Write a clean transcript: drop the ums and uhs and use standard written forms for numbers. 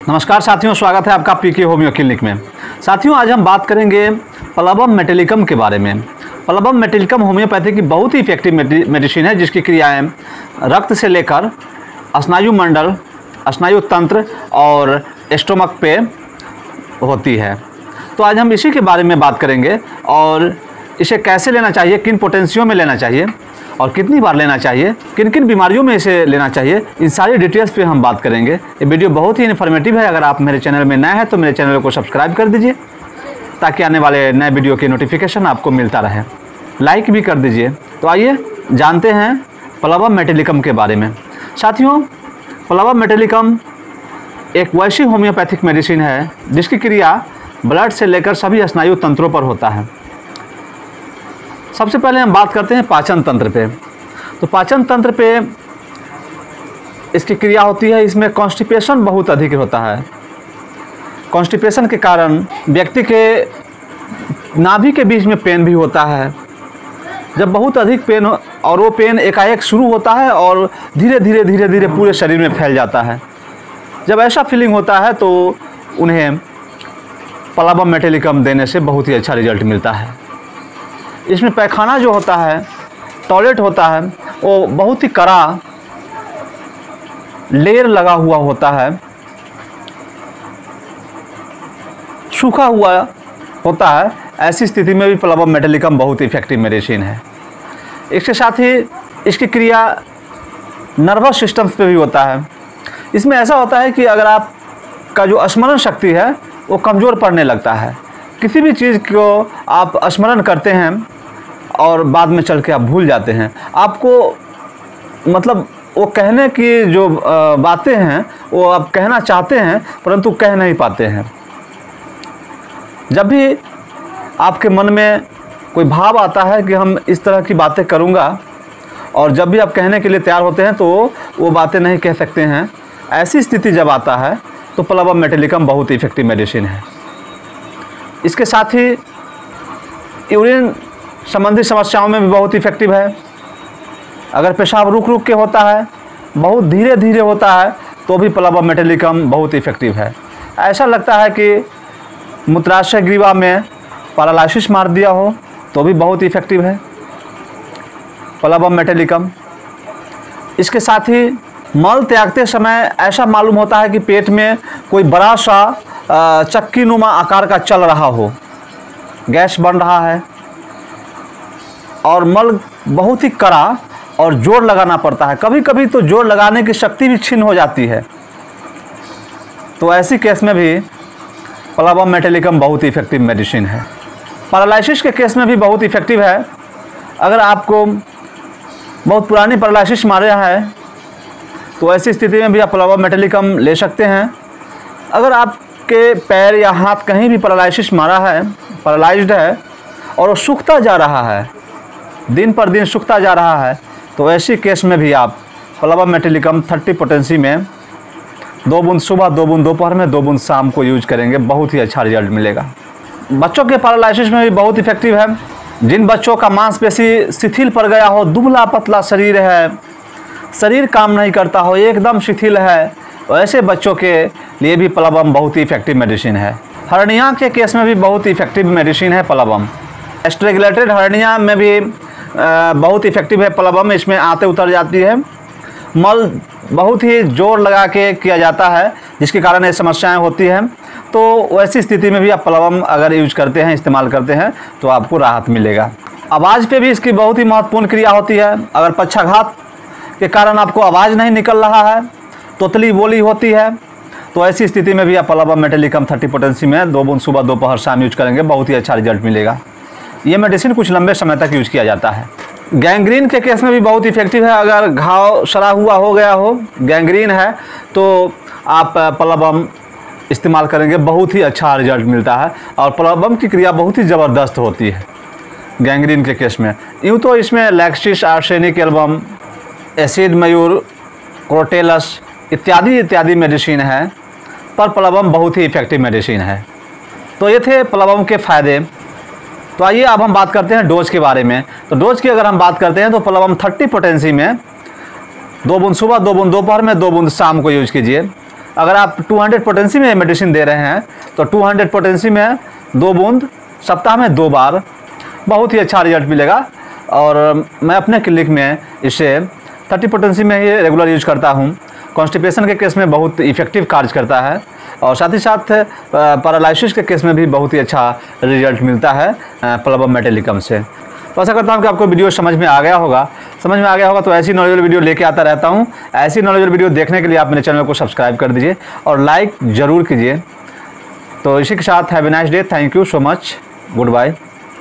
नमस्कार साथियों, स्वागत है आपका पीके होम्यो क्लिनिक में। साथियों, आज हम बात करेंगे प्लबम मेटिलिकम के बारे में। प्लबम मेटिलिकम होम्योपैथी की बहुत ही इफेक्टिव मेडिसिन है, जिसकी क्रियाएं रक्त से लेकर स्नायु मंडल, स्नायु तंत्र और स्टोमक पे होती है। तो आज हम इसी के बारे में बात करेंगे और इसे कैसे लेना चाहिए, किन पोटेंशियों में लेना चाहिए और कितनी बार लेना चाहिए, किन किन बीमारियों में इसे लेना चाहिए, इन सारी डिटेल्स पे हम बात करेंगे। ये वीडियो बहुत ही इन्फॉर्मेटिव है। अगर आप मेरे चैनल में नए हैं तो मेरे चैनल को सब्सक्राइब कर दीजिए ताकि आने वाले नए वीडियो की नोटिफिकेशन आपको मिलता रहे। लाइक भी कर दीजिए। तो आइए जानते हैं प्लबम मेटिलिकम के बारे में। साथियों, प्लबम मेटिलिकम एक वैसी होम्योपैथिक मेडिसिन है जिसकी क्रिया ब्लड से लेकर सभी स्नायु तंत्रों पर होता है। सबसे पहले हम बात करते हैं पाचन तंत्र पे। तो पाचन तंत्र पे इसकी क्रिया होती है। इसमें कॉन्स्टिपेशन बहुत अधिक होता है। कॉन्स्टिपेशन के कारण व्यक्ति के नाभि के बीच में पेन भी होता है। जब बहुत अधिक पेन और वो पेन एकाएक शुरू होता है और धीरे धीरे पूरे शरीर में फैल जाता है। जब ऐसा फीलिंग होता है तो उन्हें प्लबम मेटिलिकम देने से बहुत ही अच्छा रिजल्ट मिलता है। इसमें पैखाना जो होता है, टॉयलेट होता है, वो बहुत ही कड़ा लेयर लगा हुआ होता है, सूखा हुआ होता है। ऐसी स्थिति में भी प्लबम मेटिलिकम बहुत इफेक्टिव मेडिसिन है। इसके साथ ही इसकी क्रिया नर्वस सिस्टम पे भी होता है। इसमें ऐसा होता है कि अगर आपका जो स्मरण शक्ति है वो कमज़ोर पड़ने लगता है। किसी भी चीज़ को आप स्मरण करते हैं और बाद में चल के आप भूल जाते हैं। आपको मतलब वो कहने की जो बातें हैं वो आप कहना चाहते हैं परंतु कह नहीं पाते हैं। जब भी आपके मन में कोई भाव आता है कि हम इस तरह की बातें करूँगा और जब भी आप कहने के लिए तैयार होते हैं तो वो बातें नहीं कह सकते हैं, ऐसी स्थिति जब आता है तो प्लबम मेटिलिकम बहुत इफेक्टिव मेडिसिन है। इसके साथ ही यूरिन संबंधी समस्याओं में भी बहुत इफेक्टिव है। अगर पेशाब रुक के होता है, बहुत धीरे धीरे होता है, तो भी प्लबम मेटिलिकम बहुत इफेक्टिव है। ऐसा लगता है कि मूत्राशय ग्रीवा में पैरालिसिस मार दिया हो तो भी बहुत इफेक्टिव है प्लबम मेटिलिकम। इसके साथ ही मल त्यागते समय ऐसा मालूम होता है कि पेट में कोई बड़ा सा चक्की नुमा आकार का चल रहा हो, गैस बन रहा है और मल बहुत ही कड़ा और जोर लगाना पड़ता है। कभी कभी तो जोर लगाने की शक्ति भी छीन हो जाती है। तो ऐसी केस में भी प्लबम मेटिलिकम बहुत इफेक्टिव मेडिसिन है। पैरालिसिस के केस में भी बहुत इफेक्टिव है। अगर आपको बहुत पुरानी पैरालिसिस मारा है तो ऐसी स्थिति में भी आप प्लबम मेटिलिकम ले सकते हैं। अगर आपके पैर या हाथ कहीं भी पैरालिसिस मारा है, पैरालाइज्ड है और वो सूखता जा रहा है, दिन पर दिन सूखता जा रहा है, तो ऐसी केस में भी आप प्लबम मेटिलिकम 30 पोटेंसी में 2 बूंद सुबह, 2 बूंद दोपहर में, 2 बूंद शाम को यूज करेंगे, बहुत ही अच्छा रिजल्ट मिलेगा। बच्चों के पैरालिसिस में भी बहुत इफेक्टिव है। जिन बच्चों का मांसपेशी शिथिल पड़ गया हो, दुबला पतला शरीर है, शरीर काम नहीं करता हो, एकदम शिथिल है, तो ऐसे बच्चों के लिए भी प्लबम बहुत ही इफेक्टिव मेडिसिन है। हर्निया के केस में भी बहुत इफेक्टिव मेडिसिन है प्लबम। स्ट्रेगुलेटेड हर्निया में भी बहुत इफेक्टिव है प्लबम। इसमें आते उतर जाती है, मल बहुत ही जोर लगा के किया जाता है जिसके कारण ये समस्याएं होती हैं। तो वैसी स्थिति में भी आप प्लबम अगर यूज करते हैं, इस्तेमाल करते हैं तो आपको राहत मिलेगा। आवाज़ पे भी इसकी बहुत ही महत्वपूर्ण क्रिया होती है। अगर पक्षाघात के कारण आपको आवाज़ नहीं निकल रहा है, तोतली बोली होती है, तो ऐसी स्थिति में भी आप प्लबम मेटिलिकम 30 पोटेंसी में 2 बूंद सुबह, दोपहर, शाम यूज करेंगे, बहुत ही अच्छा रिजल्ट मिलेगा। ये मेडिसिन कुछ लंबे समय तक यूज किया जाता है। गैंग्रीन के केस में भी बहुत इफेक्टिव है। अगर घाव सड़ा हुआ हो गया हो, गैंग्रीन है, तो आप प्लबम इस्तेमाल करेंगे, बहुत ही अच्छा रिजल्ट मिलता है और प्लबम की क्रिया बहुत ही ज़बरदस्त होती है गैंग्रीन के केस में। यूँ तो इसमें लैक्सिस, आर्सेनिक एल्बम, एसिड मयूर, क्रोटेलस इत्यादि मेडिसिन है, पर प्लबम बहुत ही इफेक्टिव मेडिसिन है। तो ये थे प्लबम के फ़ायदे। तो आइए अब हम बात करते हैं डोज के बारे में। तो डोज की अगर हम बात करते हैं तो प्लबम 30 पोटेंसी में 2 बूंद सुबह, 2 बूंद दोपहर में, 2 बूंद शाम को यूज कीजिए। अगर आप 200 पोटेंसी में मेडिसिन दे रहे हैं तो 200 पोटेंसी में 2 बूंद सप्ताह में 2 बार, बहुत ही अच्छा रिजल्ट मिलेगा। और मैं अपने क्लिनिक में इसे 30 पोटेंसी में ही रेगुलर यूज करता हूँ। कॉन्स्टिपेशन के केस में बहुत इफेक्टिव कार्य करता है और साथ ही साथ पैरालिसिस के केस में भी बहुत ही अच्छा रिजल्ट मिलता है प्लाबम मेटालिकम से। तो आशा करता हूँ कि आपको वीडियो समझ में आ गया होगा। तो ऐसी नॉलेजेबल वीडियो लेके आता रहता हूँ। ऐसी नॉलेजेबल वीडियो देखने के लिए आप मेरे चैनल को सब्सक्राइब कर दीजिए और लाइक ज़रूर कीजिए। तो इसी के साथ have a nice day. Thank you so much. Good bye.